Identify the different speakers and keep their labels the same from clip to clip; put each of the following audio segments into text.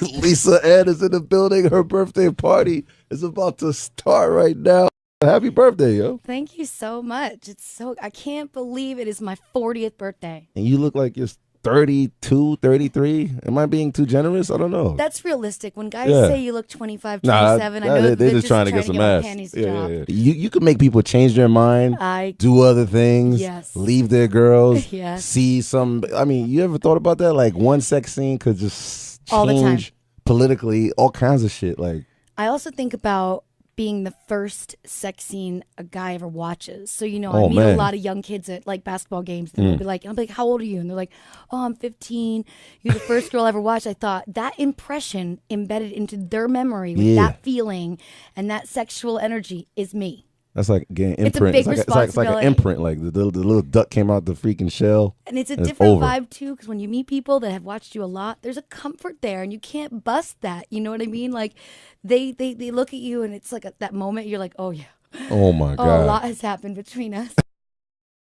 Speaker 1: Lisa Ann is in the building. Her birthday party is about to start right now. Happy birthday, yo.
Speaker 2: Thank you so much. I can't believe it is my 40th birthday.
Speaker 1: And you look like you're 32, 33. Am I being too generous? I don't know.
Speaker 2: That's realistic. When guys say you look 25, 27, I know
Speaker 1: they're just trying to get some ass.
Speaker 2: Yeah.
Speaker 1: You can make people change their mind, do other things, leave their girls, see some. I mean, you ever thought about that? Like one sex scene could just change politically, all kinds of shit. Like
Speaker 2: I also think about being the first sex scene a guy ever watches. So, I meet a lot of young kids at like basketball games. And they'll be like, I'm like, how old are you? And they're like, oh, I'm 15. You're the first girl I ever watched. I thought that impression embedded into their memory with that feeling and that sexual energy is me.
Speaker 1: That's like getting imprint.
Speaker 2: It's a big responsibility.
Speaker 1: It's like an imprint. Like the little duck came out the freaking shell.
Speaker 2: And it's a different vibe too, because when you meet people that have watched you a lot, there's a comfort there, and you can't bust that. You know what I mean? Like they look at you, and it's like that moment you're like, oh yeah,
Speaker 1: oh my god,
Speaker 2: a lot has happened between us.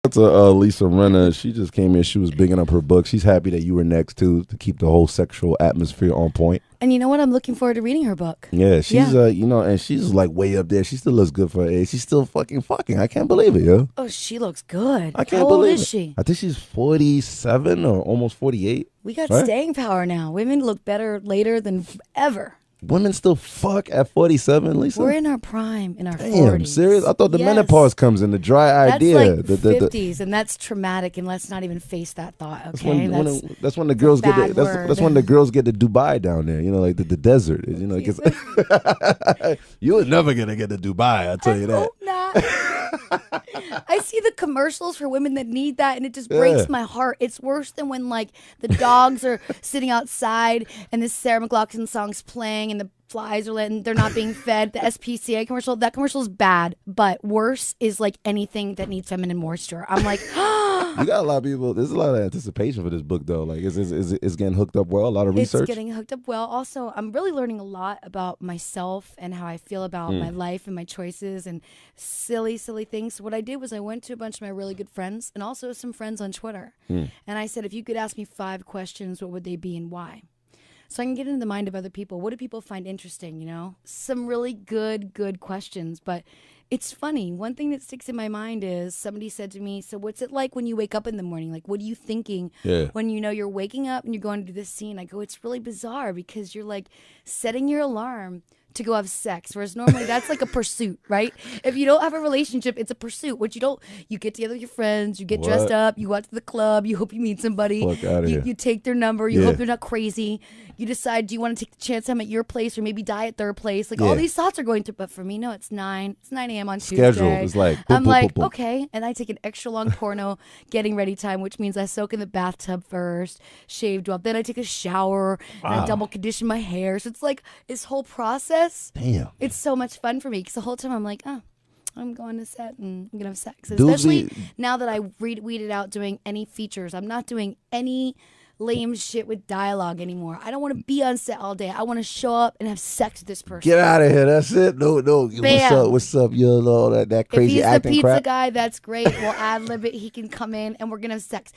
Speaker 1: That's Lisa Rinna. She just came in. She was bigging up her book. She's happy that you were next too, to keep the whole sexual atmosphere on point.
Speaker 2: And you know what? I'm looking forward to reading her book.
Speaker 1: Yeah, she's and she's like way up there. She still looks good for her age. She's still fucking. I can't believe it, yo.
Speaker 2: Oh, she looks good.
Speaker 1: I can't
Speaker 2: How
Speaker 1: believe
Speaker 2: old is
Speaker 1: it.
Speaker 2: she?
Speaker 1: I think she's 47 or almost 48.
Speaker 2: We got staying power now. Women look better later than ever.
Speaker 1: Women still fuck at 47, Lisa?
Speaker 2: We're in our prime, in our 40s.
Speaker 1: Damn, serious? I thought the menopause comes in, the dry idea.
Speaker 2: That's like 50s, and that's traumatic, and let's not even face that thought, okay?
Speaker 1: That's when the girls get that's when the girls get to Dubai down there, like the desert. You were never going to get to Dubai, I'll tell you that.
Speaker 2: Hope not. I see the commercials for women that need that, and it just breaks my heart. It's worse than when, like, the dogs are sitting outside, and this Sarah McLachlan song's playing, and the flies are letting, they're not being fed. The SPCA commercial, that commercial is bad, but worse is like anything that needs feminine moisture. I'm like,
Speaker 1: you got a lot of people. There's a lot of anticipation for this book, though. Like, it's getting hooked up well. A lot of research.
Speaker 2: It's getting hooked up well. Also, I'm really learning a lot about myself and how I feel about my life and my choices and silly things. So what I did was I went to a bunch of my really good friends and also some friends on Twitter, and I said, if you could ask me 5 questions, what would they be and why? So I can get into the mind of other people. What do people find interesting, Some really good questions. But it's funny. One thing that sticks in my mind is somebody said to me, so what's it like when you wake up in the morning? Like, what are you thinking when, you're waking up and you're going to do this scene? I go, it's really bizarre because you're, like, setting your alarm to go have sex, whereas normally that's like a pursuit, right? If you don't have a relationship, it's a pursuit. You get together with your friends, you get dressed up, you go out to the club, you hope you meet somebody, you take their number, you hope they're not crazy, you decide, do you want to take the chance I'm at your place or maybe die at their place? Like all these thoughts are going through, but for me, no, it's 9 a.m. on Tuesday.
Speaker 1: Schedule is like,
Speaker 2: I'm like, okay, and I take an extra long porno getting ready time, which means I soak in the bathtub first, shaved up, then I take a shower, and I double condition my hair. So it's like this whole process.
Speaker 1: Damn.
Speaker 2: It's so much fun for me because the whole time I'm like, I'm going to set and I'm going to have sex. Especially now that I weeded out doing any features. I'm not doing any lame shit with dialogue anymore. I don't want to be on set all day. I want to show up and have sex with this person.
Speaker 1: Get out of here. That's it. No.
Speaker 2: Bam.
Speaker 1: What's up? You know, that crazy acting crap.
Speaker 2: If he's the pizza guy, that's great. We'll ad-lib it. He can come in and we're going to have sex.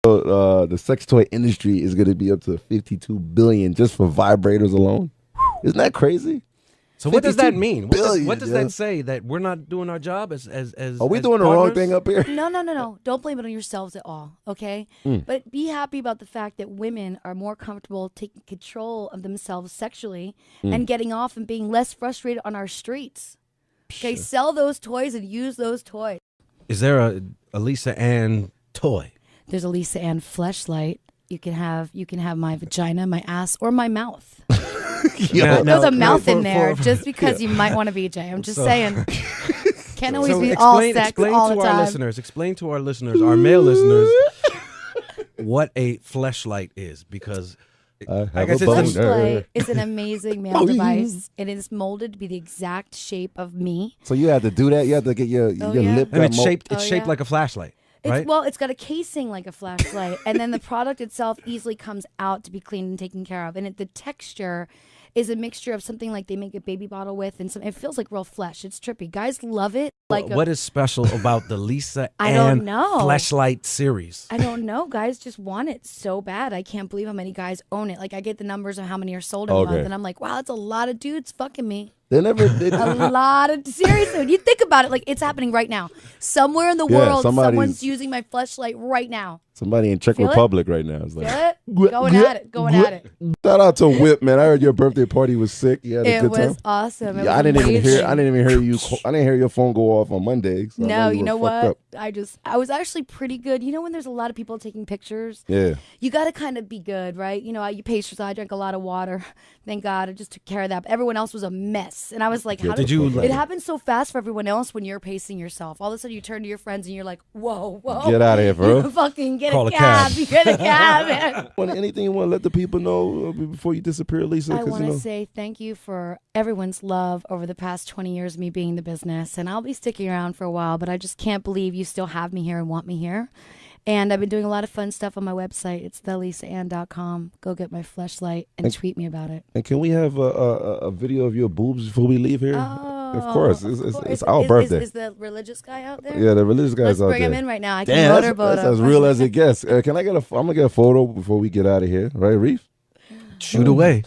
Speaker 1: The sex toy industry is going to be up to $52 billion just for vibrators alone. Isn't that crazy?
Speaker 3: So what does that mean?
Speaker 1: Billion,
Speaker 3: what does that say? That we're not doing our job as
Speaker 1: Are we doing
Speaker 3: partners?
Speaker 1: the wrong thing up here?
Speaker 2: No. Don't blame it on yourselves at all, okay? But be happy about the fact that women are more comfortable taking control of themselves sexually and getting off and being less frustrated on our streets. Okay, sell those toys and use those toys.
Speaker 3: Is there a Lisa Ann toy?
Speaker 2: There's a Lisa Ann fleshlight. You can have my vagina, my ass, or my mouth. There's a mouth in there just because you might want to BJ. I'm just saying. Can't always be all sex all the time.
Speaker 3: Explain to our listeners, our male listeners, what a fleshlight is, because
Speaker 1: I guess
Speaker 2: fleshlight is an amazing male device. It is molded to be the exact shape of me.
Speaker 1: So you had to do that. You had to get your lip.
Speaker 3: And it's shaped like a flashlight. right?
Speaker 2: Well, it's got a casing like a flashlight, and then the product itself easily comes out to be cleaned and taken care of. And the texture is a mixture of something like they make a baby bottle with, and it feels like real flesh. It's trippy. Guys love it. Like
Speaker 3: what is special about the Lisa
Speaker 2: I don't know.
Speaker 3: Fleshlight series?
Speaker 2: I don't know. Guys just want it so bad. I can't believe how many guys own it. Like, I get the numbers of how many are sold in a month, and I'm like, wow, that's a lot of dudes fucking me.
Speaker 1: They never
Speaker 2: a lot of seriously. When you think about it, like, it's happening right now. Somewhere in the world, someone's using my fleshlight right now.
Speaker 1: Somebody in Czech Republic right now is like,
Speaker 2: going at it.
Speaker 1: Shout out to Whip, man. I heard your birthday party was sick. You had a good time.
Speaker 2: It was awesome.
Speaker 1: I didn't even hear you. I didn't hear your phone go off on Monday. So
Speaker 2: no, you know what? Up. I was actually pretty good. You know when there's a lot of people taking pictures?
Speaker 1: Yeah.
Speaker 2: You got to kind of be good, right? You know, you paced. I drank a lot of water. Thank God. I just took care of that. But everyone else was a mess. And I was like, it happens so fast for everyone else when you're pacing yourself. All of a sudden you turn to your friends and you're like, whoa.
Speaker 1: Get out of here, bro.
Speaker 2: Fucking get a cab. Get a cab, man.
Speaker 1: Anything you want to let the people know before you disappear, Lisa?
Speaker 2: I want to say thank you for everyone's love over the past 20 years of me being in the business. And I'll be sticking around for a while, but I just can't believe you still have me here and want me here. And I've been doing a lot of fun stuff on my website. It's thelisaann.com. Go get my fleshlight and tweet me about it.
Speaker 1: And can we have a video of your boobs before we leave here?
Speaker 2: Oh,
Speaker 1: of course. It's our birthday.
Speaker 2: Is the religious guy out there?
Speaker 1: Yeah, the religious guy's out there.
Speaker 2: Let's bring him in right now. I can motorboat him.
Speaker 1: That's as real as it gets. Can I get I'm going to get a photo before we get out of here. Right, Reef?
Speaker 3: Shoot away.